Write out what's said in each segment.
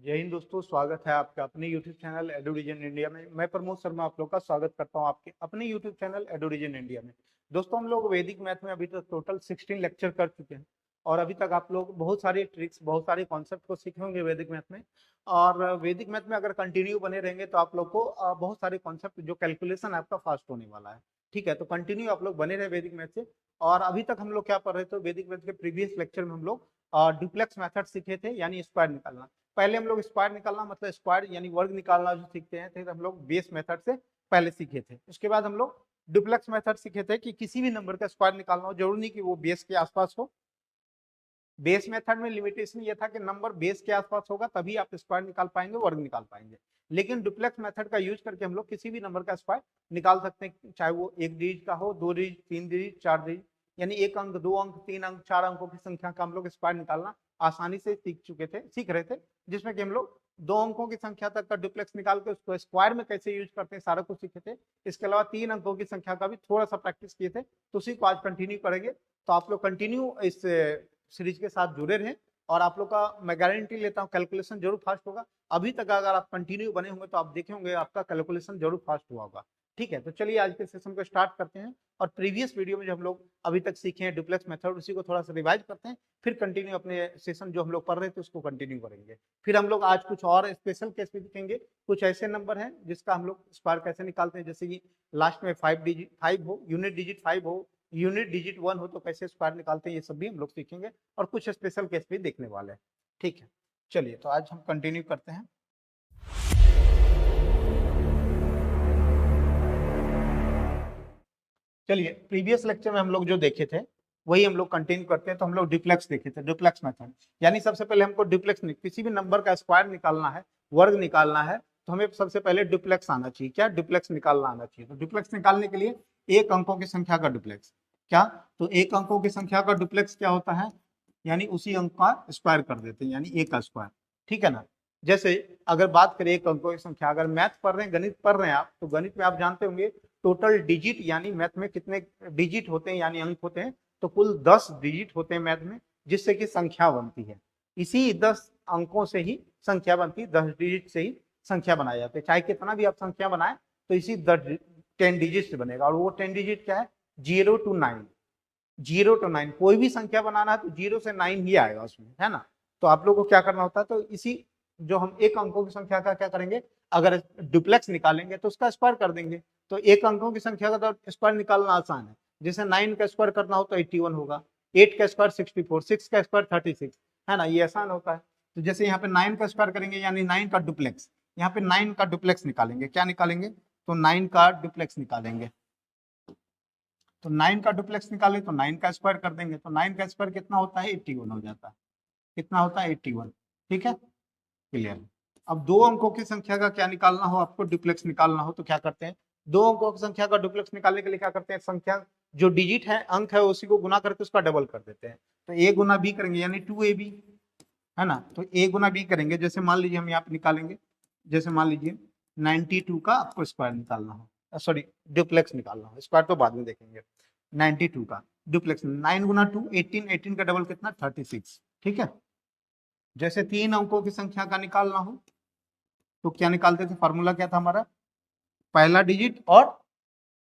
जय हिंद दोस्तों, स्वागत है आपका अपने YouTube चैनल एडुविजन इंडिया में। मैं प्रमोद शर्मा आप लोग का स्वागत करता हूं आपके अपने YouTube चैनल एडुविजन इंडिया में। दोस्तों, हम लोग वैदिक मैथ में अभी तक टोटल 16 लेक्चर कर चुके हैं और अभी तक आप लोग बहुत सारी ट्रिक्स, बहुत सारे कॉन्सेप्ट को सीखे होंगे वैदिक मैथ में। और वैदिक मैथ में अगर कंटिन्यू बने रहेंगे तो आप लोग को बहुत सारे कॉन्सेप्ट जो कैलकुलेशन आपका फास्ट होने वाला है। ठीक है, तो कंटिन्यू आप लोग बने रहे वैदिक मैथ से। और अभी तक हम लोग क्या पढ़ रहे थे, वैदिक मैथ के प्रीवियस लेक्चर में हम लोग डुप्लेक्स मेथड सीखे थे, यानी स्क्वायर निकालना। पहले हम लोग स्क्वायर निकालना मतलब स्क्वायर यानी वर्ग निकालना जो सीखते हैं थे, हम लोग बेस मेथड से पहले सीखे थे। उसके बाद हम लोग डुप्लेक्स मेथड सीखे थे कि किसी भी नंबर का स्क्वायर निकालना हो, जरूरी नहीं कि वो बेस के आसपास हो। बेस मेथड में लिमिटेशन ये था कि नंबर बेस के आसपास होगा तभी आप स्क्वायर निकाल पाएंगे, वर्ग निकाल पाएंगे। लेकिन डुप्लेक्स मेथड का यूज करके हम लोग किसी भी नंबर का स्क्वायर निकाल सकते हैं, चाहे वो एक डिजिट का हो, दो डिजिट, तीन डिजिट, चार डिजिट, यानी एक अंक, दो अंक, तीन अंक, चार अंकों की संख्या का हम लोग स्क्वायर निकालना आसानी से सीख रहे थे। जिसमें कि हम लोग दो अंकों की संख्या तक का डुप्लेक्स निकाल के उसको स्क्वायर में कैसे यूज करते हैं सारा कुछ सीखे थे। इसके अलावा तीन अंकों की संख्या का भी थोड़ा सा प्रैक्टिस किए थे, तो उसी को आज कंटिन्यू करेंगे। तो आप लोग कंटिन्यू इस सीरीज के साथ जुड़े रहें और आप लोग का मैं गारंटी लेता हूँ कैलकुलेशन जरूर फास्ट होगा। अभी तक अगर आप कंटिन्यू बने होंगे तो आप देखे होंगे आपका कैलकुलेशन जरूर फास्ट हुआ होगा। ठीक है, तो चलिए आज के सेशन को स्टार्ट करते हैं और प्रीवियस वीडियो में जो हम लोग अभी तक सीखे हैं डुप्लेक्स मेथड, उसी को थोड़ा सा रिवाइज करते हैं। फिर कंटिन्यू अपने सेशन जो हम लोग पढ़ रहे थे उसको कंटिन्यू करेंगे। फिर हम लोग आज कुछ और स्पेशल केस भी दिखेंगे। कुछ ऐसे नंबर हैं जिसका हम लोग स्क्वायर कैसे निकालते हैं, जैसे कि लास्ट में फाइव हो, यूनिट डिजिट 5 हो, यूनिट डिजिट 1 हो तो कैसे स्क्वायर निकालते हैं, ये सब भी हम लोग सीखेंगे और कुछ स्पेशल केस भी देखने वाले हैं। ठीक है, चलिए तो आज हम कंटिन्यू करते हैं। चलिए, प्रीवियस लेक्चर में हम लोग जो देखे थे वही हम लोग कंटिन्यू करते हैं। तो हम लोग डुप्लेक्स देखे थे, डुप्लेक्स मेथड, यानी सबसे पहले हमको डुप्लेक्स किसी भी नंबर का स्क्वायर निकालना है, वर्ग निकालना है, तो हमें सबसे पहले डुप्लेक्स आना चाहिए। क्या? डुप्लेक्स निकालना आना चाहिए। तो डुप्लेक्स निकालने के लिए एक अंकों की संख्या का डुप्लेक्स क्या, तो एक अंकों की संख्या का डुप्लेक्स क्या होता है, यानी उसी अंक का स्क्वायर कर देते हैं, यानी एक का स्क्वायर। ठीक है ना। जैसे अगर बात करें एक अंकों की संख्या, अगर मैथ पढ़ रहे हैं, गणित पढ़ रहे हैं आप, तो गणित में आप जानते होंगे टोटल डिजिट, यानी मैथ में कितने डिजिट होते हैं यानी अंक होते हैं, तो कुल 10 डिजिट होते हैं मैथ में, जिससे कि संख्या बनती है। इसी 10 अंकों से ही संख्या बनती है, 10 डिजिट से ही संख्या बनाई जाती है। चाहे कितना भी आप संख्या बनाए तो इसी 10 डिजिट से बनेगा। और वो 10 डिजिट क्या है? 0 to 9। 0 to 9 कोई भी संख्या बनाना है तो 0 से 9 ही आएगा उसमें, है ना। तो आप लोग को क्या करना होता है, तो इसी जो हम एक अंकों की संख्या का क्या करेंगे, अगर डुप्लेक्स निकालेंगे तो उसका स्क्वायर कर देंगे। तो एक अंकों की संख्या का तो स्क्वायर निकालना आसान है। जैसे 9 का स्क्वायर करना हो तो 81 होगा, 8 का स्क्वायर 64, 6 का स्क्वायर 36, है ना, ये आसान होता है। तो जैसे यहाँ पे 9 का स्क्वायर करेंगे यानी 9 का डुप्लेक्स, यहाँ पे 9 का डुप्लेक्स निकालेंगे। क्या निकालेंगे? तो 9 का डुप्लेक्स निकालेंगे। तो 9 का डुप्लेक्स निकाले तो 9 का स्क्वायर कर देंगे, तो 9 का स्क्वायर कितना होता है? 81 हो जाता है। कितना होता है? 81। ठीक है, क्लियर। अब दो अंकों की संख्या का क्या निकालना हो, आपको डुप्लेक्स निकालना हो तो क्या करते हैं, दो अंकों की संख्या का डुप्लेक्स निकालने के लिए क्या करते हैं, संख्या जो डिजिट है, अंक है, उसी को गुना करके उसका डबल कर देते हैं। तो ए गुना बी करेंगे यानी 2ab, है ना। तो ए गुना बी करेंगे, जैसे मान लीजिए हम यहाँ पे निकालेंगे, जैसे मान लीजिए 92 का आपको स्क्वायर निकालना हो, सॉरी डुप्लेक्स निकालना हो, स्क्वायर तो बाद में देखेंगे। 92 का डुप्लेक्स, 9 गुना 2 18, 18 का डबल कितना? 36। ठीक है। जैसे तीन अंकों की संख्या का निकालना हो तो क्या निकालते थे, फॉर्मूला क्या था हमारा, पहला डिजिट और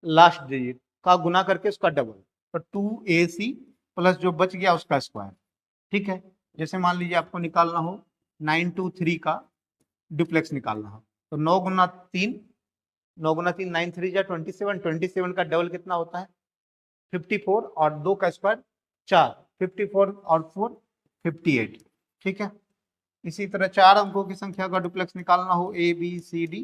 लास्ट डिजिट का गुना करके उसका डबल, तो 2ac प्लस जो बच गया उसका स्क्वायर। ठीक है। जैसे मान लीजिए आपको निकालना हो 923 का डुप्लेक्स निकालना हो, तो 9 गुना 3, 9 गुना 3 9 3 जा 27, 27 का डबल कितना होता है? 54, और 2 का स्क्वायर 4, 54 और 4 58। ठीक है। इसी तरह चार अंकों की संख्या का डुप्लेक्स निकालना हो, ए बी सी डी,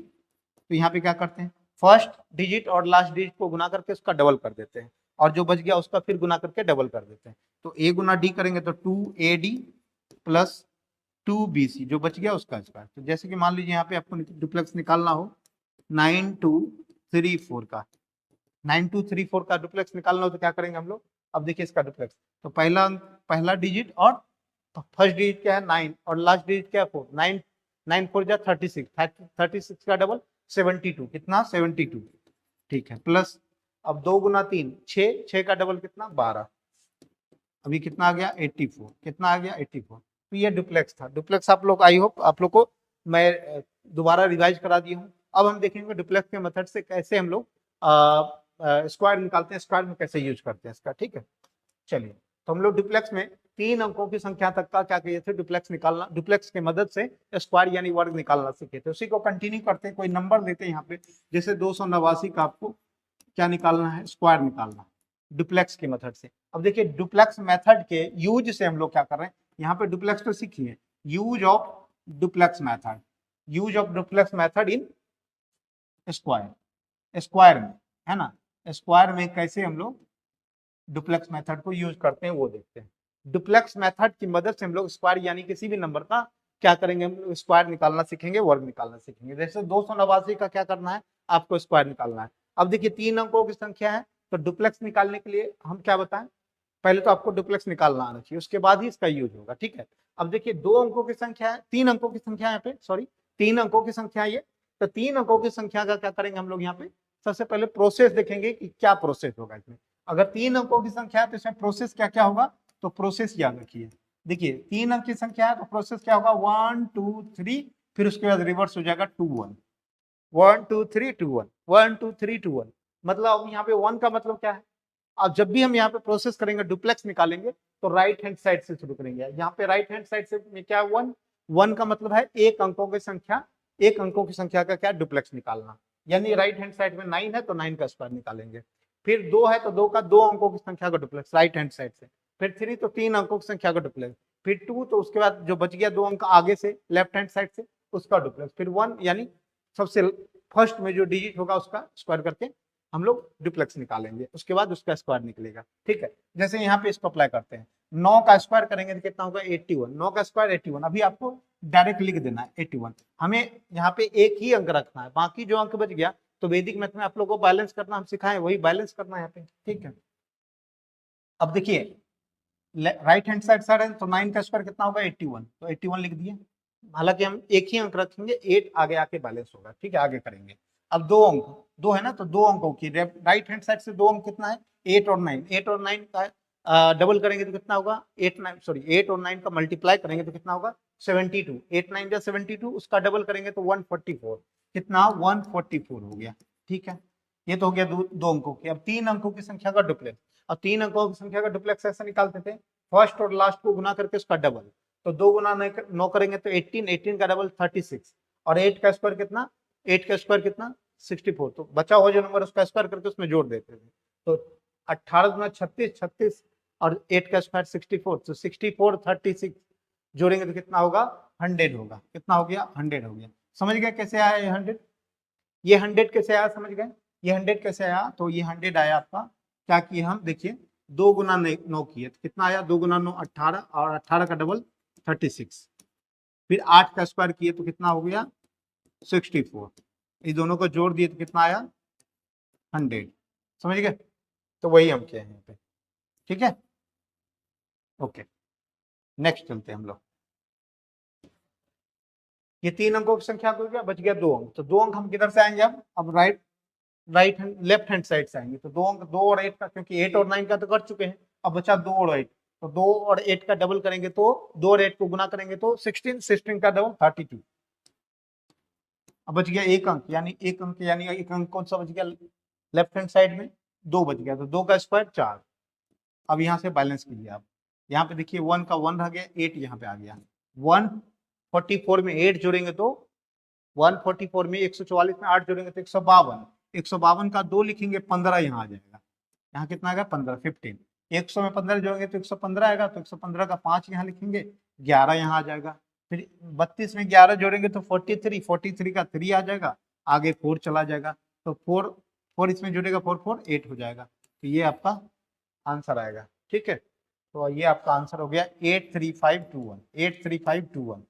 तो यहाँ पे क्या करते हैं, फर्स्ट डिजिट और लास्ट डिजिट को गुना करके उसका डबल कर देते हैं, और जो बच गया उसका फिर गुना करके डबल कर देते हैं। तो ए गुना डी करेंगे तो 2ad प्लस 2bc, जो बच गया उसका स्क्वायर। तो जैसे कि मान लीजिए यहाँ पे आपको डुप्लेक्स निकालना हो 9234 का, 9234 का डुप्लेक्स निकालना हो तो क्या करेंगे हम लोग, अब देखिए इसका डुप्लेक्स, तो पहला डिजिट और फर्स्ट डिजिट क्या है? 9, और लास्ट डिजिट क्या है? 4। 9 9 4 जा 36, 36 का डबल 72, कितना? 72। ठीक है, प्लस अब 2 गुना 3 6, 6 का डबल कितना? 12। अभी कितना आ गया? 84। कितना आ गया? 84। तो ये डुप्लेक्स था। डुप्लेक्स आप लोग, आई होप आप लोग को मैं दोबारा रिवाइज करा दिया हूँ। अब हम देखेंगे डुप्लेक्स के मेथड से कैसे हम लोग स्क्वायर निकालते हैं, स्क्वायर में कैसे यूज करते हैं इसका। ठीक है, चलिए। तो हम लोग डुप्लेक्स में 3 अंकों की संख्या तक का क्या किए थे, डुप्लेक्स निकालना, डुप्लेक्स की मदद से स्क्वायर यानी वर्ग निकालना सीखे थे। उसी को कंटिन्यू करते हैं। कोई नंबर लेते हैं यहाँ पे, जैसे 289 का आपको क्या निकालना है, स्क्वायर निकालना है डुप्लेक्स की मेथड से। अब देखिए डुप्लेक्स मेथड के यूज से हम लोग क्या कर रहे हैं, यहाँ पे डुप्लेक्स तो सीखिए, use of duplex method, use of duplex method in square, square में, है ना, स्क्वायर में कैसे हम लोग डुप्लेक्स मेथड को यूज करते हैं वो देखते हैं। डुप्लेक्स मेथड की मदद से हम लोग स्क्वायर यानी किसी भी नंबर का क्या करेंगे, हम लोग स्क्वायर निकालना सीखेंगे, वर्ग निकालना सीखेंगे। जैसे 289 का क्या करना है, आपको स्क्वायर निकालना है। अब देखिए 3 अंकों की संख्या है, तो डुप्लेक्स निकालने के लिए हम क्या बताएं, पहले तो आपको डुप्लेक्स निकालना आना चाहिए, उसके बाद ही इसका यूज होगा। ठीक है, अब देखिए 2 अंकों की संख्या है, 3 अंकों की संख्या यहाँ पे, सॉरी 3 अंकों की संख्या है ये। तो 3 अंकों की संख्या का क्या करेंगे हम लोग यहाँ पे, सबसे पहले प्रोसेस देखेंगे कि क्या प्रोसेस होगा इसमें। अगर 3 अंकों की संख्या है तो इसमें प्रोसेस क्या क्या होगा, तो प्रोसेस याद रखिए। देखिए 3 अंक की संख्या है तो प्रोसेस क्या होगा, 1 2 3, फिर उसके बाद रिवर्स हो जाएगा 2 1, 1 2 3 2 1, 1 2 3 2 1। मतलब अब यहाँ पे 1 का मतलब क्या है, अब जब भी हम यहाँ पे प्रोसेस करेंगे, डुप्लेक्स निकालेंगे, तो राइट हैंड साइड से शुरू करेंगे। यहाँ पे राइट हैंड साइड से में क्या, 1, 1 का मतलब है एक अंकों की संख्या, एक अंकों की संख्या का क्या, डुप्लेक्स निकालना। यानी राइट हैंड साइड में 9 है तो 9 का स्क्वायर निकालेंगे। फिर 2 है तो 2 का 2 अंकों की संख्या का डुप्लेक्स राइट हैंड साइड से। फिर 3 तो 3 अंकों की संख्या का डुप्लेक्स। फिर 2 तो उसके बाद जो बच गया 2 अंक आगे से लेफ्ट हैंड साइड से, उसका डुप्लेक्स। फिर 1 यानी सबसे फर्स्ट में जो डिजिट होगा उसका स्क्वायर करके हम लोग डुप्लेक्स निकालेंगे, उसके बाद उसका स्क्वायर निकलेगा। ठीक है, जैसे यहाँ पे इसको अप्लाई करते हैं, 9 का स्क्वायर करेंगे तो कितना होगा, 81। 9 का स्क्वायर 81, अभी आपको डायरेक्ट लिख देना है 81। हमें यहाँ पे एक ही अंक रखना है, बाकी जो अंक बच गया तो वैदिक मैथ में आप लोगों को बैलेंस करना हम सिखाएं, वही बैलेंस करना है यहाँ पे। ठीक है, अब देखिए राइट हैंड साइड साइड है तो 9 का स्क्वायर कितना होगा, 81, तो 81 लिख दिए। हालांकि हम एक ही अंक रखेंगे, 8 आगे आके बैलेंस होगा। ठीक है, आगे करेंगे। अब 2 अंक, 2 है ना, तो 2 अंकों की राइट हैंड साइड से 2 अंक कितना है, 8 और 9, 8 और 9 का डबल करेंगे तो कितना होगा, 8 9 सॉरी 8 और 9 का मल्टीप्लाई करेंगे तो कितना होगा, 72। 8 9 जा 72, उसका डबल करेंगे तो 144, कितना 144 हो गया। ठीक है, ये तो हो गया 2 अंकों की। अब 3 अंकों की संख्या का डुप्लेक्स, अब 3 अंकों की संख्या का डुप्लेक्स ऐसे निकालते थे, फर्स्ट और लास्ट को गुना करके उसका डबल। तो 2 गुना 9 करेंगे तो 18, 18 का डबल 36, और 8 का स्क्वायर कितना, 8 का स्क्वायर कितना 64। तो बचा हुआ जो नंबर उसका स्क्वायर करके उसमें जोड़ देते थे। तो 18 गुना 36, 36, और 8 का स्क्वायर 64, तो 64 36 जोड़ेंगे तो कितना होगा, 100 होगा। कितना हो गया, 100 हो गया। समझ गए कैसे आया ये 100, ये 100 कैसे आया, समझ गए ये 100 कैसे आया। तो ये 100 आया आपका, क्या किए हम, देखिए 2 गुना 9 किए तो कितना आया, 2 गुना 9 18, और 18 का डबल 36। फिर 8 का स्क्वायर किए तो कितना हो गया, 64। इस दोनों को जोड़ दिए तो कितना आया, 100। समझ गए, तो वही हम किए हैं यहाँ पे। ठीक है, ओके, नेक्स्ट चलते हैं हम लोग। ये 3 अंकों की संख्या हो गया, बच गया 2 अंक। तो 2 अंक हम किधर से आएंगे, अब right hand left hand side से आएंगे। तो 2 अंक 2 और 8 का, क्योंकि 8 और 9 का तो कर चुके हैं, अब बचा 2 और 8। तो 2 और 8 का डबल करेंगे तो 2 और 8 को गुना करेंगे तो 16, 16 का डबल 32। अब बच गया एक अंक, यानी एक अंक, यानी एक अंक कौन सा बच गया, लेफ्ट हैंड साइड में 2 बच गया। तो 2 का स्क्वायर 4। अब यहाँ से बैलेंस कीजिए आप, यहाँ पे देखिए 1 का 1 रह गया, 8 यहाँ पे आ गया। 144 में 8 जोड़ेंगे तो 144 में 144 में 8 जोड़ेंगे तो 152। 152 का 2 लिखेंगे, 15 यहाँ आ जाएगा। यहाँ कितना आएगा, 15, 15। 100 में 15 जोड़ेंगे तो 115 आएगा, तो 115 का 5 यहाँ लिखेंगे, 11 यहाँ आ जाएगा। फिर 32 में 11 जोड़ेंगे तो 43, 43 का 3 आ जाएगा, आगे 4 चला जाएगा। तो 4 4 इसमें जुड़ेगा, 4 4 8 हो जाएगा। तो ये आपका आंसर आएगा। ठीक है, तो ये आपका आंसर हो गया 83521, 83521।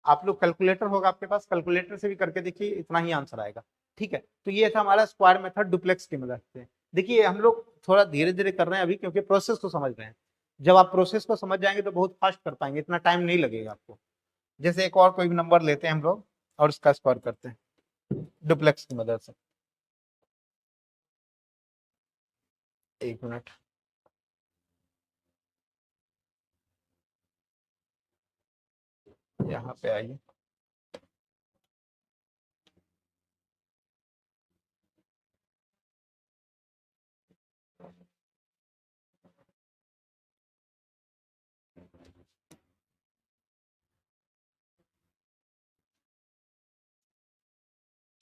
आप लोग कैलकुलेटर होगा आपके पास, कैलकुलेटर से भी करके देखिए, इतना ही आंसर आएगा। ठीक है, तो ये था हमारा स्क्वायर मेथड डुप्लेक्स की मदद से। देखिए हम लोग थोड़ा धीरे धीरे कर रहे हैं अभी, क्योंकि प्रोसेस को समझ रहे हैं। जब आप प्रोसेस को समझ जाएंगे तो बहुत फास्ट कर पाएंगे, इतना टाइम नहीं लगेगा आपको। जैसे एक और कोई भी नंबर लेते हैं हम लोग और उसका स्क्वायर करते हैं डुप्लेक्स की मदद से। 1 मिनट, यहाँ पे आइए।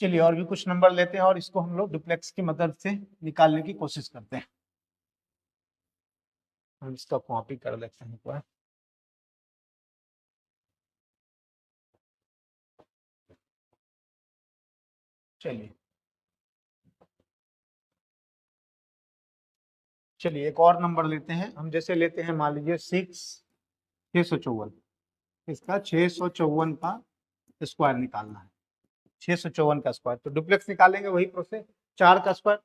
चलिए और भी कुछ नंबर लेते हैं और इसको हम लोग डुप्लेक्स की मदद से निकालने की कोशिश करते हैं। हम इसका कॉपी कर लेते हैं एक बार। चलिए चलिए एक और नंबर लेते हैं हम, जैसे लेते हैं मान लीजिए 654। इसका 654 का स्क्वायर निकालना है। 654 का स्क्वायर, तो डुप्लेक्स निकालेंगे वही प्रोसेस। 4 का स्क्वायर,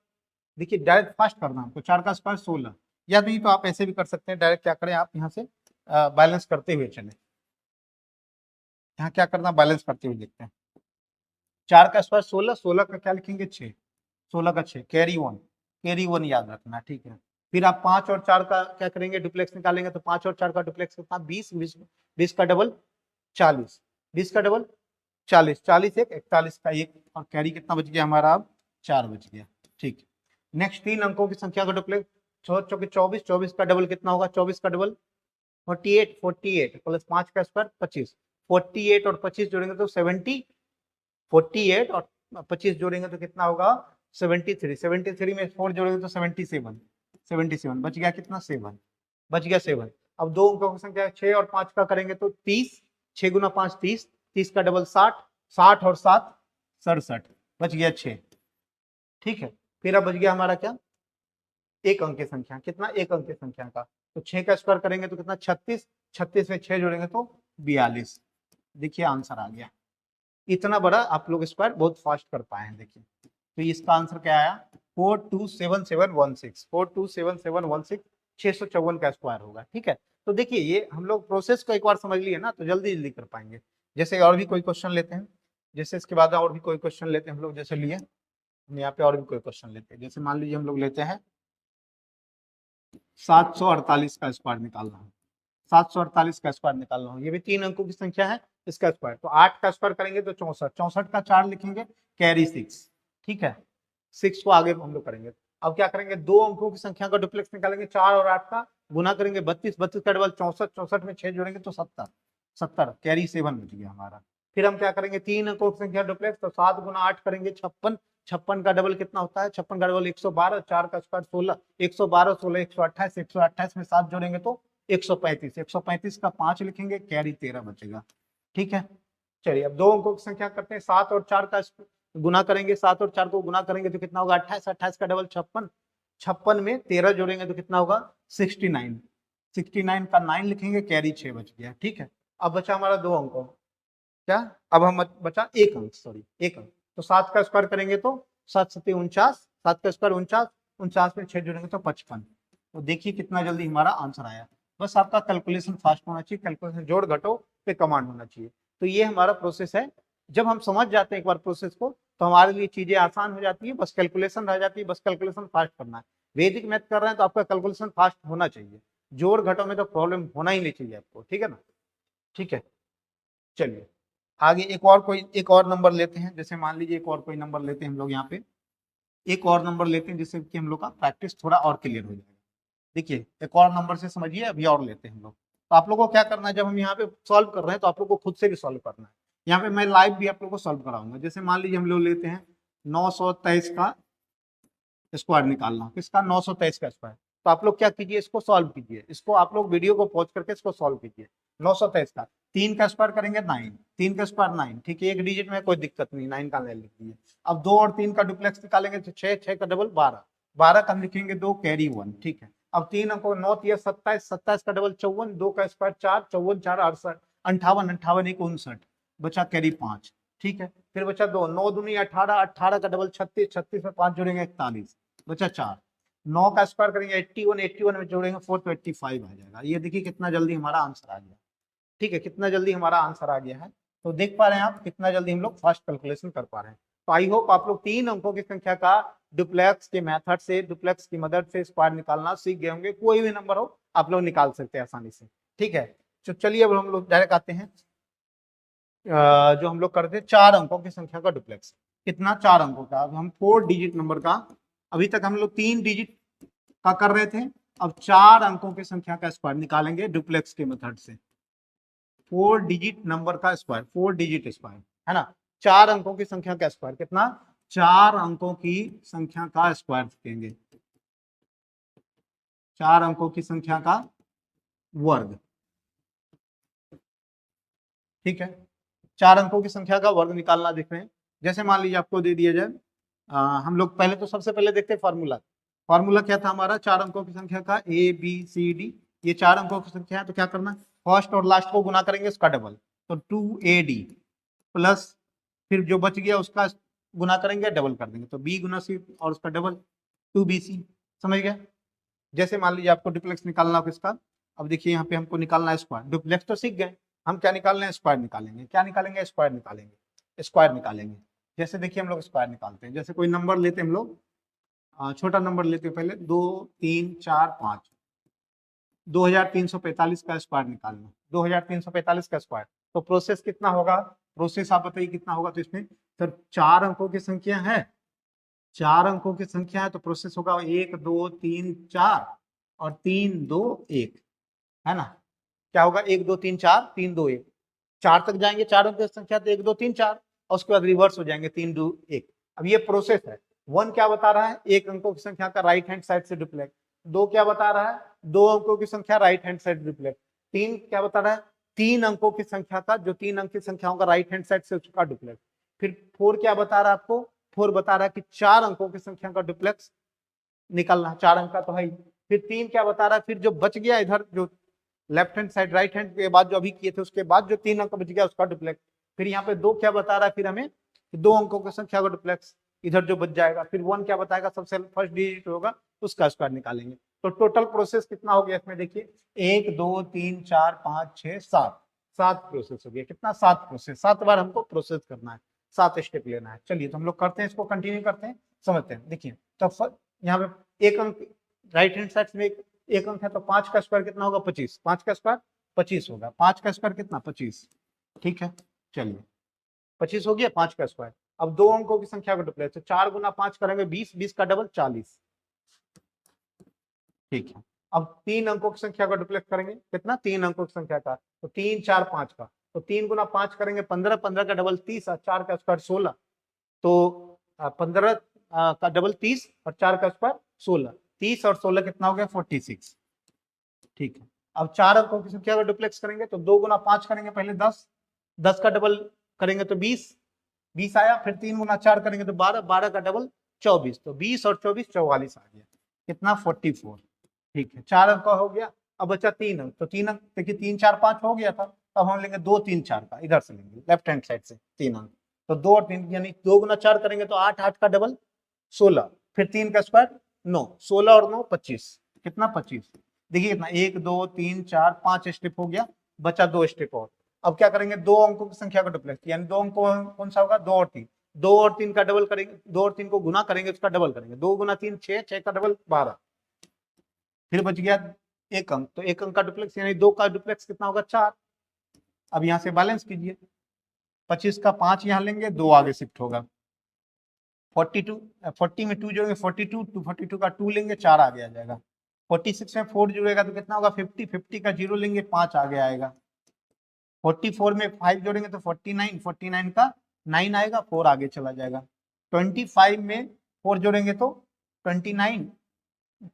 देखिए डायरेक्ट फास्ट करना हमको। 4 का स्क्वायर 16, या नहीं तो आप ऐसे भी कर सकते हैं। डायरेक्ट क्या करें, आप यहाँ से बैलेंस करते हुए चले। यहाँ क्या करना, बैलेंस करते हुए देखते हैं। 4 का स्क्वायर 16, 16 का क्या लिखेंगे 6, 16 का 6, कैरी वन याद रखना, ठीक है। फिर आप 5 और 4 का क्या करेंगे, डुप्लेक्स निकालेंगे। तो 5 और 4 का डुप्लेक्स कितना, 20, 20 का डबल 40, 20 का डबल 40, 40 एक 41 का एक, और कैरी कितना बच गया हमारा, अब 4 बच गया, ठीक है। नेक्स्ट 3 अंकों की संख्या का डुप्लेक्स, 24, 24 का डबल कितना होगा, 24 का डबल 48, 48 प्लस 5 का स्क्वायर 25, 48 और 25 जोड़ेंगे तो 70, 48 और 25 जोड़ेंगे तो कितना होगा 73, 73 में 4 जोड़ेंगे तो 77, 77 बच गया कितना 7, बच गया 7। अब दो अंकों की संख्या 6 और 5 का करेंगे तो 30, 6 गुना 5 30, 30 का डबल 60, 60 और 7 67, बच गया 6, ठीक है। फिर अब बच गया हमारा क्या, एक अंक की संख्या, कितना एक अंक की संख्या का, तो 6 का स्क्वायर करेंगे तो कितना 36, 36 में 6 जोड़ेंगे तो 42। देखिए आंसर आ गया। इतना बड़ा आप लोग स्क्वायर बहुत फास्ट कर पाए हैं, देखिए। तो इसका आंसर क्या आया, 427716, 427716, 654 का स्क्वायर होगा, ठीक है। तो देखिए ये हम लोग प्रोसेस को एक बार समझ लिए ना, तो जल्दी जल्दी कर पाएंगे। जैसे और भी कोई क्वेश्चन लेते हैं, जैसे इसके बाद और भी कोई क्वेश्चन लेते हैं हम लोग, जैसे लिए हम यहाँ पे और भी कोई क्वेश्चन लेते हैं। जैसे मान लीजिए हम लोग लेते हैं 748 का स्क्वायर निकालना है। 748 का स्क्वायर निकालना हो, ये भी 3 अंकों की संख्या है, इसका स्क्वायर। तो 8 का स्क्वायर करेंगे तो 64, 64 का 4 लिखेंगे, कैरी 6, ठीक है। 6 को आगे हम लोग करेंगे। अब क्या करेंगे, दो अंकों की संख्या का डुप्लेक्स निकालेंगे, 4 और 8 का गुना करेंगे 32, 32 का डबल 64, 64 में 6 जोड़ेंगे तो 70, 70 कैरी 7 बच गया हमारा। फिर हम क्या करेंगे, 3 अंकों की संख्या डुप्लेक्स, तो 7 गुना 8 करेंगे 56, 56 का डबल कितना होता है, 56 का डबल 112, 4 का स्क्वायर 16, 112, 16, 128, 128 में 7 जोड़ेंगे तो 135, 135 का 5 लिखेंगे, कैरी 13 बचेगा, ठीक है। चलिए अब दो अंकों की संख्या करते हैं, 7 और 4 का गुना करेंगे, 7 और 4 को गुना करेंगे तो कितना होगा 28, 28 का डबल 56, 56 में 13 जोड़ेंगे तो कितना होगा 69, 69 का 9 लिखेंगे, कैरी 6 बच गया, ठीक है। अब बचा हमारा दो अंकों, क्या, अब हम बचा एक अंक, सॉरी एक अंक। तो 7 का स्क्वायर करेंगे तो 7 7 49, 7 का स्क्वायर 49, 49 में 6 जोड़ेंगे तो 55। तो देखिए कितना जल्दी हमारा आंसर आया। बस आपका कैलकुलेशन फास्ट होना चाहिए, कैलकुलेशन जोड़ घटो पे कमांड होना चाहिए। तो ये हमारा प्रोसेस है। जब हम समझ जाते हैं एक बार प्रोसेस को, तो हमारे लिए चीजें आसान हो जाती है, बस कैलकुलेशन रह जाती है, बस कैलकुलेशन फास्ट करना है। वैदिक मैथ कर रहे हैं तो आपका कैलकुलेशन फास्ट होना चाहिए, जोड़ घटो में तो प्रॉब्लम होना ही नहीं चाहिए आपको, ठीक है ना, ठीक है। चलिए आगे एक और नंबर लेते हैं। जैसे मान लीजिए एक और कोई नंबर लेते हैं हम लोग यहाँ पे, एक और नंबर लेते हैं जिससे कि हम लोग का प्रैक्टिस थोड़ा और क्लियर हो जाएगा। देखिए एक और नंबर से समझिए, अभी और लेते हैं हम लोग। तो आप लोगों को क्या करना है, जब हम यहाँ पे सॉल्व कर रहे हैं तो आप लोग को खुद से भी सॉल्व करना है। यहाँ पे मैं लाइव भी आप लोग को सॉल्व कराऊंगा। जैसे मान लीजिए हम लोग लेते हैं 923 का स्क्वायर निकालना, किसका 923 का स्क्वायर। तो आप लोग क्या कीजिए, इसको सॉल्व कीजिए, इसको आप लोग वीडियो को पॉज करके इसको सॉल्व कीजिए। 923 का 3 का स्क्वायर करेंगे 9, 3 का स्क्वायर 9, ठीक है, एक डिजिट में कोई दिक्कत नहीं, 9 का ले लिख दीजिए। अब 2 और 3 का डुप्लेक्स निकालेंगे तो 6, 6 का डबल 12, 12 का लिखेंगे 2, कैरी 1, ठीक है। अब 3 अंकों 9 3 27, 27 का डबल 54, 2 का स्क्वायर 4, 54 4 68, 58, 58 1 59, बचा कैरी 5, ठीक है। फिर बचा 2, 9 दूनी 18, 18 का डबल 36, 36 में 5 जोड़ेंगे 41, बचा 4, 9 का स्क्वायर करेंगे 81, 81 में जोड़ेंगे 4 तो 85 आ जाएगा। ये देखिए कितना जल्दी हमारा आंसर आ गया, ठीक है, कितना जल्दी हमारा आंसर आ गया है। तो देख पा रहे हैं आप कितना जल्दी हम लोग फास्ट कैलकुलेशन कर पा रहे हैं। तो आई होप आप लोग 3 अंकों की संख्या का डुप्लेक्स के मेथड से, डुप्लेक्स की मदद से स्क्वायर निकालना सीख गए होंगे। कोई भी नंबर हो आप लोग निकाल सकते हैं आसानी से, ठीक है। तो चलिए अब हम लोग डायरेक्ट आते हैं, जो हम लोग करते हैं 4 अंकों की संख्या का डुप्लेक्स। कितना, 4 अंकों का। अब हम 4 डिजिट नंबर का, अभी तक हम लोग 3 डिजिट का कर रहे थे, अब 4 अंकों की संख्या का स्क्वायर निकालेंगे डुप्लेक्स के मेथड से। 4 डिजिट नंबर का स्क्वायर, 4 डिजिट स्क्वायर, है ना। 4 अंकों की संख्या का स्क्वायर, कितना, 4 अंकों की संख्या का स्क्वायर लिखेंगे, 4 अंकों की संख्या का वर्ग, ठीक है। 4 अंकों की संख्या का वर्ग निकालना देख रहे हैं। जैसे मान लीजिए आपको दे दिया जाए, हम लोग पहले तो सबसे पहले देखते हैं फॉर्मूला। फॉर्मूला क्या था हमारा, 4 अंकों की संख्या का ABCD, ये 4 अंकों की संख्या है, तो क्या करना, फर्स्ट और लास्ट को गुना करेंगे उसका डबल, तो 2AD प्लस फिर जो बच गया उसका गुना करेंगे डबल कर देंगे, तो B गुना C और उसका डबल 2BC, समझ गया। जैसे मान लीजिए आपको डुप्लेक्स निकालना हो किसका, अब देखिए यहाँ पे हमको निकालना है स्क्वायर, डुप्लेक्स तो सीख गए, हम क्या निकाल रहे हैं, स्क्वायर निकालेंगे, क्या निकालेंगे, स्क्वायर निकालेंगे, स्क्वायर निकालेंगे। जैसे देखिए हम लोग स्क्वायर निकालते हैं, जैसे कोई नंबर लेते हैं हम लोग, छोटा नंबर लेते हैं पहले, 2 3 4 5, 2345 का स्क्वायर निकालना, 2345 का स्क्वायर, तो प्रोसेस कितना होगा, प्रोसेस आप बताइए कितना होगा। तो इसमें सर 4 अंकों की संख्या है, 4 अंकों की संख्या है, तो प्रोसेस होगा 1 2 3 4 और 3 2 1, है ना। क्या होगा, 1 2 3 4 3 2 1, 4 तक जाएंगे 4 अंकों की संख्या, तो 1 2 3 4 और उसके बाद रिवर्स हो जाएंगे 3 2 1। अब ये प्रोसेस है। 1 क्या बता रहा है, 1 अंकों की संख्या का राइट हैंड साइड से डुप्लेक्स। 2 क्या बता रहा है, 2 अंकों की संख्या राइट हैंड साइड डुप्लेक्स। 3 क्या बता रहा है, 3 अंकों की संख्या का, जो 3 अंक की संख्याओं का राइट हैंड साइड से उसका डुप्लेक्स। फिर 4 क्या बता रहा है आपको, 4 बता रहा है कि 4 अंकों की संख्या का डुप्लेक्स निकलना, 4 अंक का तो है ही। फिर 3 क्या बता रहा है, फिर जो बच गया इधर, जो left hand side right hand के बाद जो अभी किए थे उसके बाद जो 3 अंक बच गया उसका डुप्लेक्स। फिर यहाँ पे 2 क्या बता रहा है, फिर हमें 2 अंकों की संख्या का डुप्लेक्स, इधर जो बच जाएगा। फिर 1 क्या बताएगा, सबसे फर्स्ट डिजिट होगा उसका स्क्वायर निकालेंगे। तो टोटल प्रोसेस कितना हो गया इसमें, देखिए 1 2 3 4 5 6 7, 7 प्रोसेस हो गया। कितना, 7 प्रोसेस, 7 बार हमको प्रोसेस करना है, 7 स्टेप लेना है। चलिए तो हम लोग करते हैं, इसको कंटिन्यू करते हैं, समझते हैं। देखिए तो यहाँ पे एक अंक राइट हैंड साइड में एक अंक है, तो 5 का स्क्वायर कितना होगा, 25, 5 का स्क्वायर 25 होगा, 5 का स्क्वायर कितना, 25, ठीक है। चलिए 25 हो गया 5 का स्क्वायर। अब 2 अंकों की संख्या को डुप्लेक्स, तो 4 गुना 5 करेंगे 20, 20 का डबल 40, ठीक है। अब 3 अंकों की संख्या का डुप्लेक्स करेंगे, कितना, 3 अंकों की संख्या का, तो 3 4 5 का, तो 3 गुना 5 करेंगे 15, 15 का डबल 30 और 4 का स्क्वायर 16, तो 15 का डबल 30 और 4 का स्क्वायर 16, 30 और 16 कितना हो गया, 46, ठीक है। अब 4 अंकों की संख्या का डुप्लेक्स करेंगे, तो 2 गुना 5 करेंगे पहले 10, 10 का डबल करेंगे तो 20, 20 आया। फिर 3 गुना 4 करेंगे तो 12, 12 का डबल 24, तो 20 और 24 44 आ गया, कितना, 44, ठीक है। 4 अंक का हो गया। अब बचा 3 अंक, तो 3 अंक देखिए 3 4 5 हो गया था, अब हम लेंगे 2 3 4 का, इधर से लेंगे लेफ्ट हैंड साइड से 3 अंक, तो 2 और 3 यानी 2 गुना 4 करेंगे तो 8, 8 का डबल 16, फिर 3 का स्क्वायर 9, 16 और 9 25, कितना, 25। देखिए कितना, 1 2 3 4 5 स्टेप हो गया, बचा 2 स्टेप और। अब क्या करेंगे, 2 अंकों की संख्या का डुप्लेक्स, यानी 2 अंक कौन सा होगा, 2 और 3, 2 और 3 का डबल करेंगे, 2 और 3 को गुना करेंगे उसका डबल करेंगे, 2 गुना 3 6, 6 का डबल 12, फिर बच गया 1 अंक, तो 1 अंक का डुप्लेक्स यानी 2 का डुप्लेक्स कितना होगा, 4। अब यहाँ से बैलेंस कीजिए, 25 का 5 यहाँ लेंगे, 2 आगे शिफ्ट होगा, 42, 40 में 2 जोड़ेंगे 42, 242 का 2 लेंगे 4 आगे आ जाएगा, 46 में 4 जुड़ेगा तो कितना होगा, 50, 50 का 0 लेंगे 5 आगे आएगा, 44 में 5 जोड़ेंगे तो 49, 49 का 9 आएगा, 4 आगे चला जाएगा, 25 में 4 जोड़ेंगे तो 29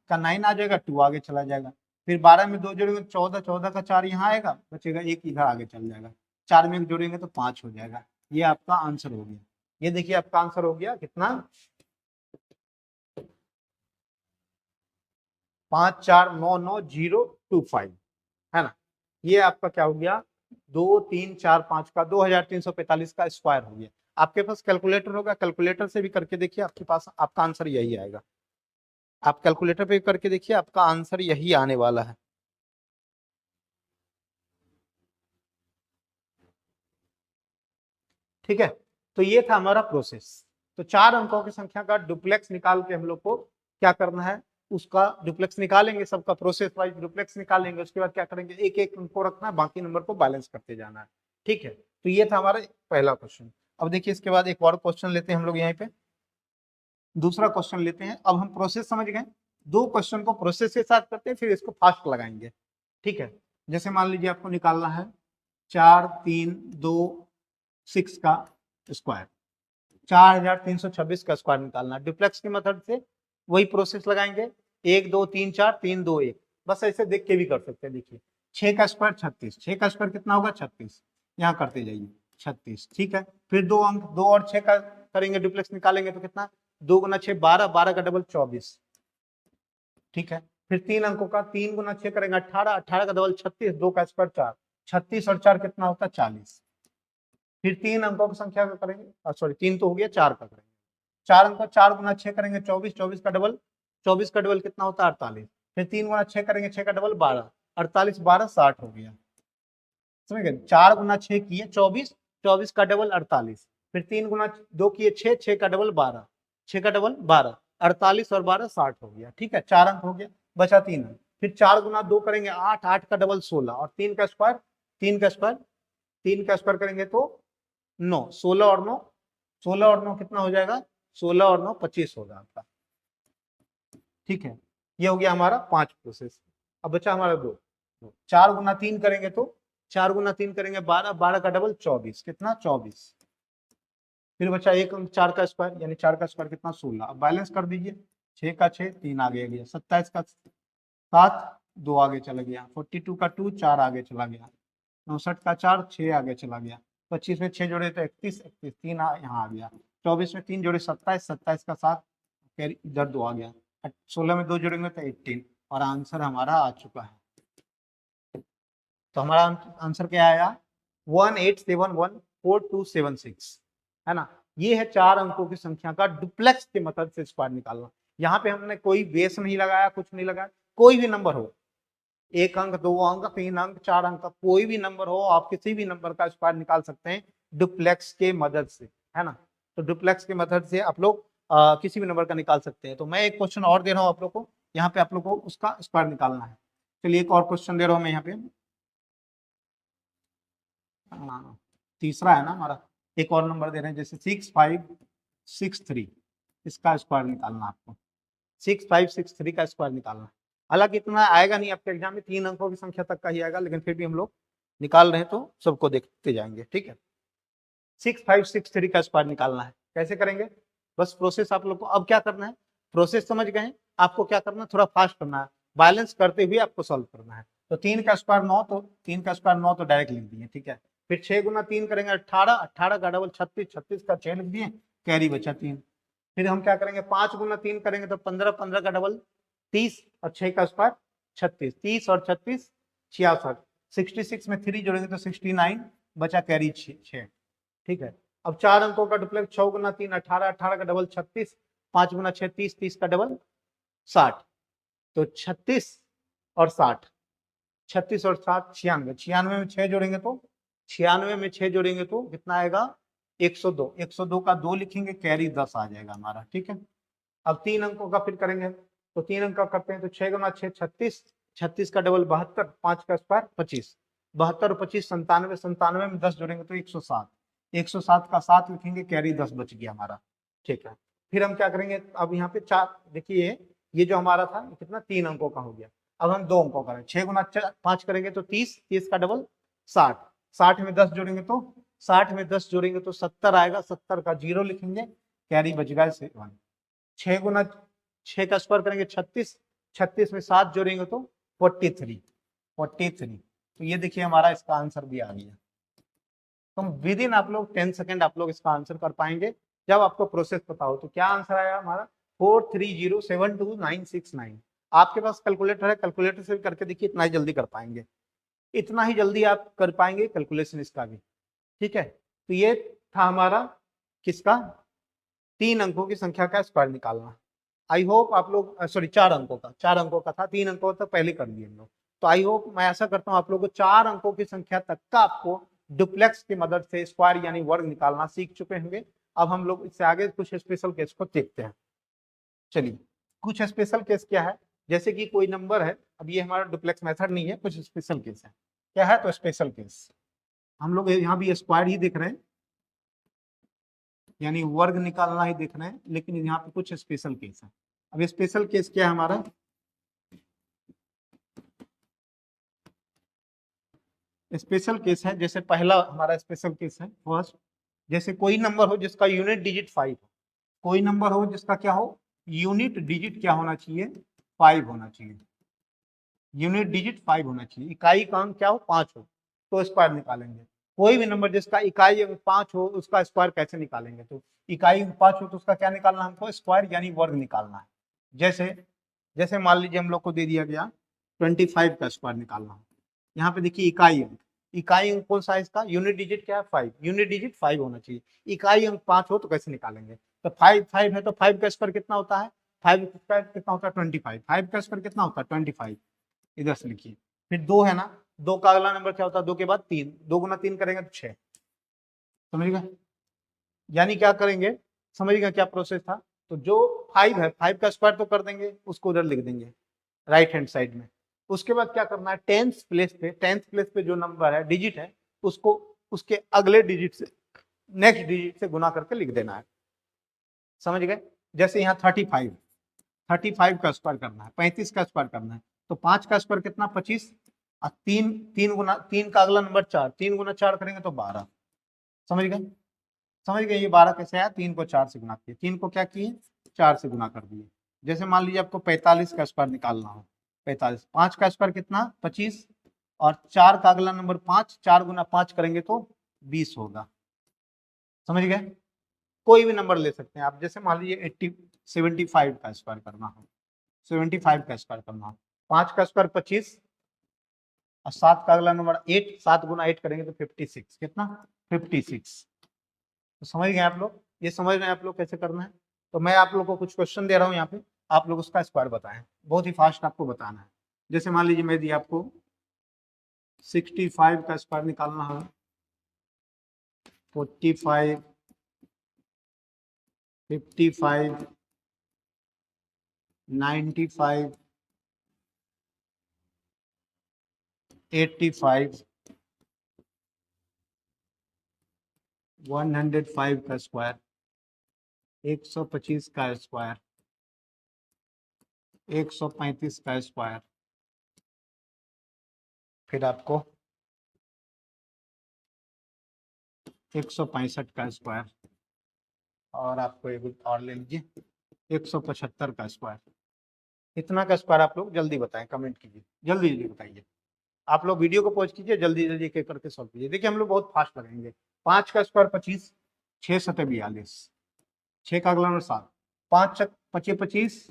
का 9 आ जाएगा, 2 आगे चला जाएगा, फिर 12 में 2 जोड़ेंगे 14, 14 का 4 यहाँ आएगा, बचेगा 1 इधर आगे चल जाएगा, 4 में जोड़ेंगे तो 5 हो जाएगा। ये आपका आंसर हो गया। ये देखिए आपका आंसर हो गया कितना, 549925, है ना। ये आपका क्या हो गया, 2 3 4 5 का 2345 का स्क्वायर हो गया। आपके पास कैलकुलेटर होगा, कैलकुलेटर से भी करके देखिए, आपके पास आपका आंसर यही आएगा। आप कैलकुलेटर पे करके देखिए, आपका आंसर यही आने वाला है। ठीक है, तो ये था हमारा प्रोसेस। तो 4 अंकों की संख्या का डुप्लेक्स निकाल के हम लोग को क्या करना है, उसका डुप्लेक्स निकालेंगे, सबका प्रोसेस वाइज डुप्लेक्स निकालेंगे, उसके बाद क्या करेंगे, एक एक अंक को रखना है, बाकी नंबर को बैलेंस करते जाना है। ठीक है, तो ये था हमारा पहला क्वेश्चन। अब देखिए इसके बाद एक और क्वेश्चन लेते हैं हम लोग, यहाँ पे दूसरा क्वेश्चन लेते हैं। अब हम प्रोसेस समझ गए, 2 क्वेश्चन को प्रोसेस के साथ करते हैं, फिर इसको फास्ट लगाएंगे। ठीक है, जैसे मान लीजिए आपको निकालना है 4 3 2 6 का स्क्वायर, 4326 का स्क्वायर निकालना। डुप्लेक्स की मेथड से वही प्रोसेस लगाएंगे, 1 2 3 4 3 2 1, बस ऐसे देख के भी कर सकते हैं। देखिए 6 का स्क्वायर 36, 6 का स्क्वायर कितना होगा 36, यहाँ करते जाइए 36, ठीक है। फिर दो अंक, 2 और 6 का करेंगे, डुप्लेक्स निकालेंगे तो कितना, 2 गुना 6 12, 12 का डबल 24, ठीक है। फिर 3 अंकों का, 3 गुना 6 करेंगे 18, 18 का डबल 36, 2 का स्क्वायर 4, 36 और 4 कितना होता है 40। फिर 3 अंकों की संख्या का करेंगे, सॉरी 3 तो हो गया, 4 का करेंगे, 4 अंक, 4 गुना 6 करेंगे 24, 24 का डबल, 24 का डबल कितना होता है 48। फिर 3 गुना 6 करेंगे, 6 का डबल 12, 48 12 60 हो गया, समझ गए। 4 गुना 6 किए 24, 24 का डबल 48, फिर 3 गुना 2 किए 6, 6 का डबल 12, 6 का डबल 12, 48 और 12 60 हो गया, ठीक है। 4 अंक हो गया, बचा 3 अंक। फिर 4 गुना 2 करेंगे 8, 8 का डबल 16 और 3 का स्क्वायर, 3 का स्क्वायर, 3 का स्क्वायर करेंगे तो 9, 16 और 9, 16 और 9 कितना हो जाएगा, 16 और 9 25 होगा आपका, ठीक है। ये हो गया हमारा 5 प्रोसेस। अब बचा हमारा 2, 4 गुना 3 करेंगे तो, 4 गुना 3 करेंगे 12, 12 का डबल 24, कितना 24। फिर बचा एक अंक 4 का स्क्वायर, यानी 4 का स्क्वायर कितना 16। अब बैलेंस कर दीजिए, 6 का 6 3 आगे गया, 27 का 7 2 आगे चला गया, 42 का 2 4 आगे चला गया, 69 का 4 6 आगे चला गया, 25 में 6 जोड़े तो 31, 31 3 यहाँ आ गया, 24 में 3 जोड़े 27, 27 का 7 इधर 2 आ गया, 16 में 2 जोड़ेंगे तो 18, और आंसर हमारा आ चुका है। तो हमारा आंसर क्या आया, 1871426, है ना। ये है 4 अंकों की संख्या का डुप्लेक्स के मेथड से स्क्वायर निकालना। यहाँ पे हमने कोई बेस नहीं लगाया, कुछ नहीं लगाया, कोई भी नंबर हो, 1 अंक 2 अंक 3 अंक 4 अंक का कोई भी नंबर हो, आप किसी भी नंबर का स्क्वायर निकाल सकते हैं डुप्लेक्स के मदद से, है ना। तो डुप्लेक्स के मदद से आप लोग किसी भी नंबर का निकाल सकते हैं। तो मैं एक क्वेश्चन और दे रहा हूँ आप लोग को, यहाँ पे आप लोग को उसका स्क्वायर निकालना है। चलिए एक और क्वेश्चन दे रहा हूँ मैं यहाँ पे, तीसरा है ना हमारा। एक और नंबर दे रहे हैं, जैसे 6563, इसका स्क्वायर निकालना आपको, 6563 का स्क्वायर निकालना। हालांकि इतना आएगा नहीं आपके एग्जाम में, 3 अंकों की संख्या तक का ही आएगा, लेकिन फिर भी हम लोग निकाल रहे हैं तो सबको देखते जाएंगे, ठीक है। 6563 का स्क्वायर निकालना है, कैसे करेंगे, बस प्रोसेस आप लोग को अब क्या करना है, प्रोसेस समझ गए, आपको क्या करना है, थोड़ा फास्ट करना है, बैलेंस करते हुए आपको सॉल्व करना है। तो 3 का स्क्वायर 9, तो 3 का स्क्वायर 9 तो डायरेक्ट लिख दिए, ठीक है। फिर 6 गुना 3 करेंगे 18, 18 का डबल 36, 36 का 6 लिख दिए, कैरी बचा 3। फिर हम क्या करेंगे, 5 गुना 3 करेंगे तो 15, 15 का डबल 30 और 6 का स्क्वायर 36, 30 और 36 66, 66 में 3 जोड़ेंगे तो 69, बचा कैरी 6, ठीक है। अब 4 अंकों का डुप्लेक्स, 6 गुना 3 18, 18 का डबल 36, 5 गुना 6 30, 30 का डबल 60, तो 36 और 60, 36 और 7 96, 96 में 6 जोड़ेंगे तो, 96 में 6 जोड़ेंगे तो कितना आएगा 102, 102 का 2 लिखेंगे, कैरी 10 आ जाएगा हमारा, ठीक है। अब 3 अंकों का फिर करेंगे, तो 3 अंक का करते हैं तो 6 गुना 6 36, 36 का डबल 72, 5 का स्क्वायर 25, 72 और 25 97, 97 में 10 जोड़ेंगे तो 107, 107 का 7 लिखेंगे, कैरी 10 बच गया हमारा, ठीक है। फिर हम क्या करेंगे, अब यहाँ पे 4 देखिए, ये जो हमारा था कितना 3 अंकों का हो गया। अब हम 2 अंकों करें, 6 गुना 5 करेंगे तो 30, 30 का डबल 60, 60 में 10 जोड़ेंगे तो, 60 में 10 जोड़ेंगे तो 70 आएगा, 70 का 0 लिखेंगे, कैरी बच गया 7। 6 गुना 6 का स्क्वायर करेंगे 36, 36 में 7 जोड़ेंगे तो 43, 43, तो ये देखिए हमारा इसका आंसर भी आ गया। तो विद इन आप लोग 10 सेकेंड आप लोग इसका आंसर कर पाएंगे, जब आपको प्रोसेस पता हो। तो क्या आंसर आया हमारा, 43072969। आपके पास कैलकुलेटर है, कैलकुलेटर से भी करके देखिए, इतना ही जल्दी कर पाएंगे, इतना ही जल्दी आप कर पाएंगे कैलकुलेशन इसका भी, ठीक है। तो ये था हमारा किसका, 3 अंकों की संख्या का स्क्वायर निकालना। आई होप आप लोग, सॉरी 4 अंकों का, 4 अंकों का था, 3 अंकों तक पहले कर दिए हम लोग। तो आई होप, मैं ऐसा करता हूँ आप लोगों को 4 अंकों की संख्या तक का आपको डुप्लेक्स की मदद से स्क्वायर यानी वर्ग निकालना सीख चुके होंगे। अब हम लोग इससे आगे कुछ स्पेशल केस को देखते हैं। चलिए, कुछ स्पेशल केस क्या है, जैसे कि कोई नंबर है, अब ये हमारा डुप्लेक्स मेथड नहीं है, कुछ स्पेशल केस है। क्या है, तो स्पेशल केस, हम लोग यहाँ भी स्क्वायर ही देख रहे हैं, यानी वर्ग निकालना ही देख रहे हैं, लेकिन यहाँ पे कुछ स्पेशल केस है। अब स्पेशल केस क्या है हमारा, स्पेशल केस है, जैसे पहला हमारा स्पेशल केस है फर्स्ट, जैसे कोई नंबर हो जिसका यूनिट डिजिट 5 हो, कोई नंबर हो जिसका क्या हो, यूनिट डिजिट क्या होना चाहिए, 5 होना चाहिए, यूनिट डिजिट 5 होना चाहिए, इकाई का अंक क्या हो, 5 हो, तो स्क्वायर निकालेंगे। कोई भी नंबर जिसका इकाई अंक 5 हो उसका स्क्वायर कैसे निकालेंगे, तो इकाई अंक 5 हो तो उसका क्या निकालना हमको, स्क्वायर यानी वर्ग निकालना है। जैसे जैसे मान लीजिए हम लोग को दे दिया गया 25 का स्क्वायर निकालना है। यहाँ पे देखिए इकाई अंक, इकाई अंक कौन सा है इसका, यूनिट डिजिट क्या है 5, यूनिट डिजिट 5 होना चाहिए, इकाई अंक 5 हो तो कैसे निकालेंगे, तो 5 है तो 5 का स्क्वायर कितना होता है, 5 का स्क्वायर कितना होता है 25, 5 का स्क्वायर कितना होता है 25, इधर से लिखिए। फिर 2 है ना, 2 का अगला नंबर क्या होता है, 2 के बाद 3, 2 गुना 3 करेंगे तो 6, समझ गए, यानी क्या करेंगे, समझ गए क्या प्रोसेस था। तो जो 5 है 5 का स्क्वायर तो कर देंगे, उसको उधर लिख देंगे राइट हैंड साइड में। उसके बाद क्या करना है, टेंथ प्लेस पे जो नंबर है डिजिट है उसको उसके अगले डिजिट से, नेक्स्ट डिजिट से गुना करके लिख देना है, समझ गए। जैसे यहाँ 35 का स्क्वायर करना है, 35 का स्क्वायर करना है, तो 5 का स्क्वायर कितना 25, और 3 का अगला नंबर 4, 3 गुना 4 करेंगे तो 12, समझ गए। समझ गए ये 12 कैसे आया, 3 को 4 से गुना किए, 3 को क्या किए 4 से गुना कर दिए। जैसे मान लीजिए आपको 45 का स्क्वायर निकालना हो, 45, 5 का स्क्वायर कितना 25, और 4 का अगला नंबर 5, 4 गुना 5 करेंगे तो 20 होगा, समझ गए। कोई भी नंबर ले सकते हैं आप, जैसे मान लीजिए 75 का स्क्वायर करना हो, 75 का स्क्वायर करना हो, 5 का स्क्वायर 25, और 7 का अगला नंबर 8, 7 गुना 8 करेंगे तो 56, कितना 56, तो समझ गए आप लोग, ये समझ रहे हैं आप लोग कैसे करना है। तो मैं आप लोग को कुछ क्वेश्चन दे रहा हूँ यहाँ पे, आप लोग उसका स्क्वायर बताएं, बहुत ही फास्ट आपको बताना है। जैसे मान लीजिए मैं दिया आपको 65 का स्क्वायर निकालना है, 45, 55, 95, 85, 105 का स्क्वायर, 125 का स्क्वायर, 135 का स्क्वायर, फिर आपको 165 का स्क्वायर, और आपको एक और ले लीजिए 175 का स्क्वायर। इतना का स्क्वायर आप लोग जल्दी बताएं, कमेंट कीजिए, जल्दी जल्दी बताइए। आप लोग वीडियो को पॉज कीजिए, जल्दी जल्दी एक करके सॉल्व कीजिए। देखिए हम लोग बहुत फास्ट लगाएंगे। 5 का स्क्वायर 25, 6 सतह 42, 6 का अगला नंबर 7, 5 25 25,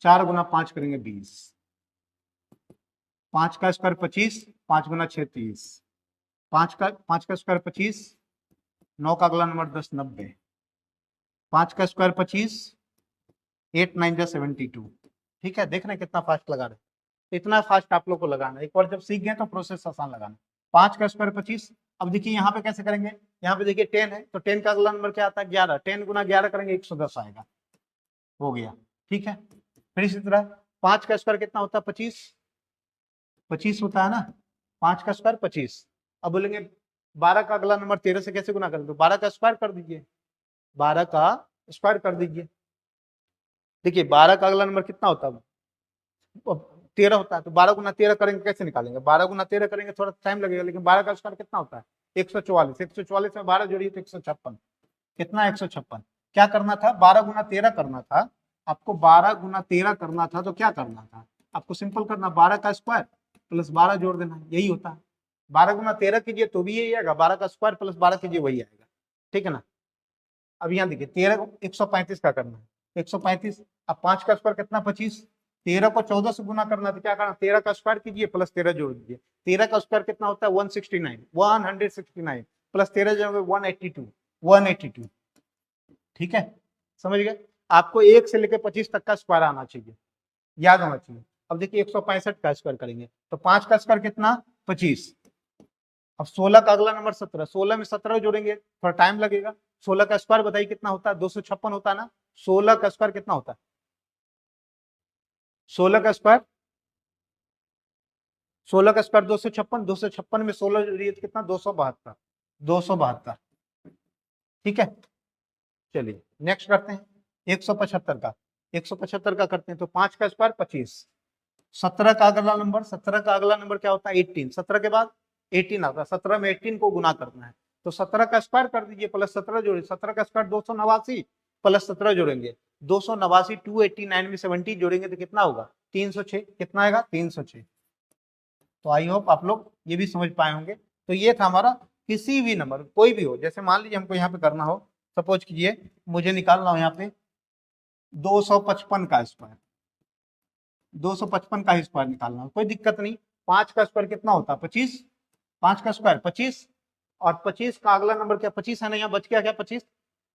4 गुना 5 करेंगे 20, 5 का स्क्वायर 25, 5 गुना 6 30, 5 का स्क्वायर 25, 9 का अगला नंबर 10 90, 5 का स्क्वायर 25, 8 9 जा 72। ठीक है, देख रहे हैं कितना फास्ट लगा रहे हैं। इतना फास्ट आप लोग को लगाना, एक बार जब सीख गए तो प्रोसेस आसान लगाना। 5 का स्क्वायर 25, अब देखिए यहाँ पे कैसे करेंगे, यहाँ पे देखिए 10 है तो 10 का अगला नंबर क्या आता है 11, 10 गुना 11 करेंगे 110 आएगा, हो गया। ठीक है, फिर इसी तरह 5 का स्क्वायर कितना होता है 25, 25 होता है ना, 5 का स्क्वायर 25। अब बोलेंगे 12 का अगला नंबर 13 से कैसे गुना करें, तो 12 का स्क्वायर कर दीजिए, 12 का स्क्वायर कर दीजिए। देखिए 12 का अगला नंबर कितना होता है 13 होता है, तो 12 गुना 13 करेंगे कैसे निकालेंगे, 12 गुना 13 करेंगे थोड़ा टाइम लगेगा, लेकिन 12 का स्क्वायर कितना होता है 144, 144 में 12 जोड़िए तो 156, कितना 156। क्या करना था 12 गुना 13 करना था आपको, 12 गुना 13 करना था तो क्या करना था आपको, सिंपल करना 12 का स्क्वायर प्लस 12 जोड़ देना, यही होता है। 12 गुना 13 कीजिए तो भी यही आएगा, 12 का स्क्वायर प्लस 12 कीजिए वही आएगा, ठीक है ना। अब यहाँ देखिए 13 135 का करना है, 135, अब 5 का स्क्वायर कितना 25, 13 को 14 से गुना करना, तो क्या करना 13 का स्क्वायर कीजिए प्लस 13 जोड़ दीजिए, 13 का स्क्वायर कितना होता है 169 प्लस 13 जोड़ोगे 182। ठीक है, समझ गए। आपको 1 से लेकर 25 तक का स्क्वायर आना चाहिए, याद होना चाहिए। अब देखिए 165 का स्क्वायर करेंगे तो 5 का स्क्वायर कितना 25, अब 16 का अगला नंबर 17, 16 में 17 जोड़ेंगे थोड़ा टाइम लगेगा। 16 का स्क्वायर बताइए कितना होता है 256 होता है ना, 16 का स्क्वायर कितना होता है 16 का स्क्वायर, 16 का स्क्वायर 256, 256 में 16 जोड़िए तो कितना 272, 272। ठीक है, चलिए नेक्स्ट करते हैं 175 का, 175 का करते हैं तो 5 का स्क्वायर 25, 17 का अगला नंबर, 17 का अगला नंबर क्या होता है 18, 17 के बाद 18 आता है, 17 में 18 को गुना करना है, तो 17 का स्क्वायर कर दीजिए प्लस 17 जोड़िए, 17 का स्क्वायर 289 प्लस 17 जोड़ेंगे 289, 289 में 70 जोड़ेंगे तो कितना होगा 306, कितना आएगा 306। तो आई होप आप लोग ये भी समझ पाए होंगे। तो ये था हमारा किसी भी नंबर कोई भी हो, जैसे मान लीजिए हमको यहाँ पे करना हो, सपोज कीजिए मुझे निकालना हो यहाँ पे 255 का स्क्वायर, 255 का स्क्वायर निकालना हो, कोई दिक्कत नहीं। 5 का स्क्वायर कितना होता है 25, 5 का स्क्वायर 25 और 25 का अगला नंबर क्या 25 है ना, यहाँ बच गया क्या 25,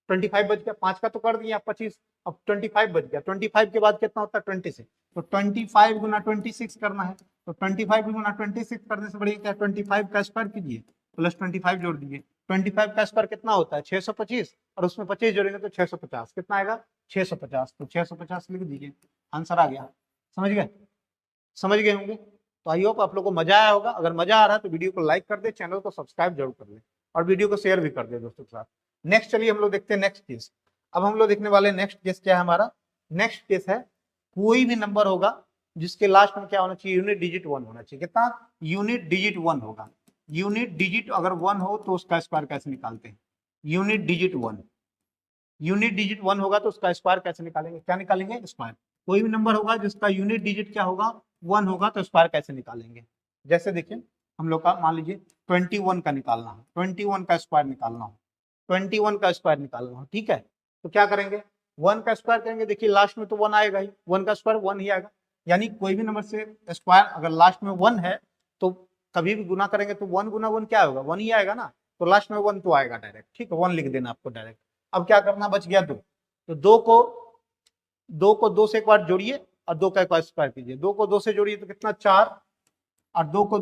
25 बच गया, 5 का तो कर दिया 25, अब 25 बच गया, 25 के बाद कितना होता है 26, तो 25 गुना 26 करना है, तो 25 गुना 26 करने से बढ़िया क्या 25 का स्क्वायर कीजिए प्लस 25 जोड़ दीजिए, 25 का स्क्वायर कितना होता है 625 और उसमें 25 जोड़ेंगे तो 650, कितना आएगा 650, तो 650 लिख दीजिए, आंसर आ गया। समझ गए, समझ गए होंगे। तो आई होप आप लोग को मजा आया होगा, अगर मजा आ रहा है तो वीडियो को लाइक कर दे, चैनल को सब्सक्राइब जरूर कर ले और वीडियो को शेयर भी कर दे दोस्तों के साथ। नेक्स्ट चलिए हम लोग देखते हैं नेक्स्ट केस। अब हम लोग देखने वाले नेक्स्ट केस क्या है हमारा, नेक्स्ट केस है कोई भी नंबर होगा जिसके लास्ट में क्या होना चाहिए यूनिट डिजिट 1 होना चाहिए, कितना यूनिट डिजिट 1 होगा, यूनिट डिजिट अगर 1 हो तो उसका स्क्वायर कैसे निकालते हैं, यूनिट डिजिट 1, यूनिट डिजिट 1 होगा तो उसका स्क्वायर कैसे निकालेंगे, क्या निकालेंगे स्क्वायर, कोई भी नंबर होगा जिसका यूनिट डिजिट क्या होगा 1 होगा तो स्क्वायर कैसे निकालेंगे। जैसे देखिए हम लोग का मान लीजिए 21 का निकालना है, 21 का स्क्वायर निकालना हो, 21 का स्क्वायर निकालना हो, ठीक है, तो क्या करेंगे 1 का स्क्वायर करेंगे, देखिए लास्ट में तो 1 आएगा ही, 1 का स्क्वायर 1 ही आएगा, यानी कोई भी नंबर से स्क्वायर अगर लास्ट में 1 है तो कभी भी गुना करेंगे तो 1 गुना 1 क्या होगा 1 ही आएगा ना, तो लास्ट में 1 तो आएगा डायरेक्ट, ठीक है 1 लिख देना आपको डायरेक्ट। अब क्या करना बच गया 2, तो 2 को 2 से एक बार जोड़िए और 2 का एक बार स्क्वायर कीजिए, 2 को 2 से जोड़िए तो कितना 4 और 2 को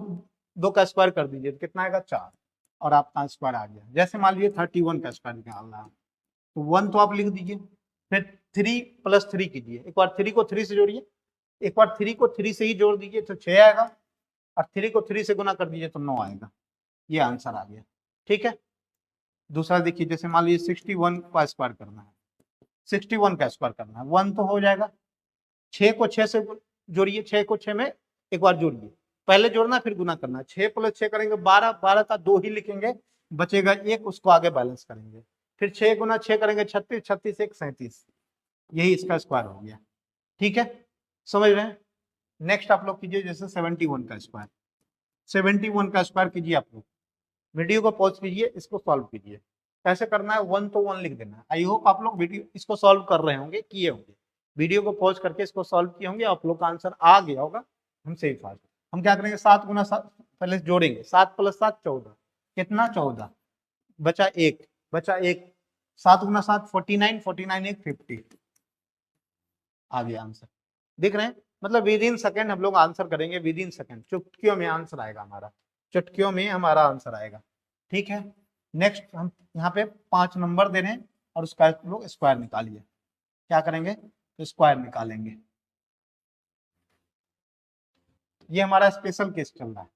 2 का स्क्वायर कर दीजिए तो कितना आएगा 4 और आपका स्क्वायर आ गया। जैसे मान लीजिए 31 का स्क्वायर निकालना है तो 1 तो आप लिख दीजिए, फिर 3 प्लस 3 कीजिए, एक बार 3 को 3 से जोड़िए, एक बार 3 को 3 से ही जोड़ दीजिए तो 6 आएगा और 3 को 3 से गुना कर दीजिए तो 9 आएगा, ये आंसर आ गया, ठीक है। दूसरा देखिए जैसे मान लीजिए 61 का स्क्वायर करना है, 61 का स्क्वायर करना है 1 तो हो जाएगा, 6 को 6 से जोड़िए, 6 को 6 में एक बार जोड़िए, पहले जोड़ना फिर गुना करना, 6 प्लस 6 करेंगे 12, 12 का 2 ही लिखेंगे, बचेगा 1, उसको आगे बैलेंस करेंगे, फिर 6 गुना 6 करेंगे 36, 36 1 37, यही इसका स्क्वायर हो गया, ठीक है, समझ रहे हैं। नेक्स्ट आप लोग कीजिए जैसे 71 का स्क्वायर, 71 का स्क्वायर कीजिए, आप लोग वीडियो को पॉज कीजिए, इसको सॉल्व कीजिए, कैसे करना है 1 तो 1 लिख देना है। आई होप आप लोग वीडियो इसको सॉल्व कर रहे होंगे, किए होंगे, वीडियो को पॉज करके इसको सॉल्व किए होंगे, आप लोग का आंसर आ गया होगा हमसे ही फास्ट। हम क्या करेंगे 7 गुना 7 पहले जोड़ेंगे, 7 प्लस 7 14, कितना 14, बचा 1, बचा 1, 7 गुना 7 49, 49 1 50, आ गया आंसर, दिख रहे हैं, मतलब विद इन सेकंड हम लोग आंसर करेंगे, विद इन सेकंड चुटकियों में आंसर आएगा हमारा, चुटकियों में हमारा आंसर आएगा, ठीक है। नेक्स्ट हम यहाँ पे 5 नंबर दे रहे हैं और उसका लोग स्क्वायर निकालिए, क्या करेंगे तो स्क्वायर निकालेंगे, ये हमारा स्पेशल केस चल रहा है,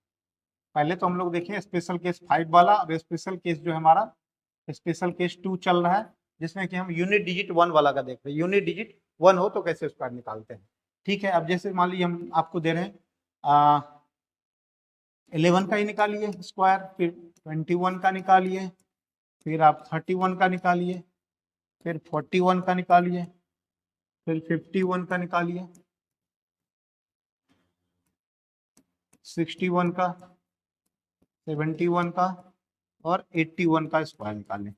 पहले तो हम लोग देखें स्पेशल केस 5 वाला, अब स्पेशल केस जो है हमारा स्पेशल केस 2 चल रहा है, जिसमें कि हम यूनिट डिजिट 1 वाला का देख रहे हैं, यूनिट डिजिट 1 हो तो कैसे स्क्वायर निकालते हैं, ठीक है। अब जैसे मान लीजिए हम आपको दे रहे हैं 11 का ही निकालिए स्क्वायर, फिर 21 का निकालिए, फिर आप 31 का निकालिए, फिर 41 का निकालिए, फिर 51 का निकालिए, 61 का, 71 का और 81 का स्क्वायर निकालें,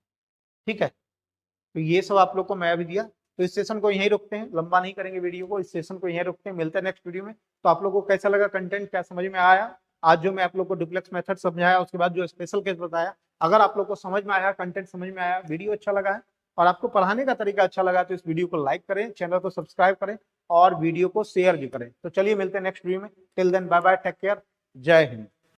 ठीक है। तो ये सब आप लोग को मैं भी दिया, तो इस सेशन को यहीं रोकते हैं, लंबा नहीं करेंगे वीडियो को, इस सेशन को यहीं रोकते हैं, मिलते हैं नेक्स्ट वीडियो में। तो आप लोगों को कैसा लगा कंटेंट, क्या समझ में आया आज जो मैं आप लोग को डुप्लेक्स मेथड समझाया, उसके बाद जो स्पेशल केस बताया, अगर आप लोग को समझ में आया, कंटेंट समझ में आया, वीडियो अच्छा लगा है और आपको पढ़ाने का तरीका अच्छा लगा तो इस वीडियो को लाइक करें, चैनल को सब्सक्राइब करें और वीडियो को शेयर भी करें। तो चलिए मिलते हैं नेक्स्ट वीडियो में, till then bye bye, take care, जय हिंद।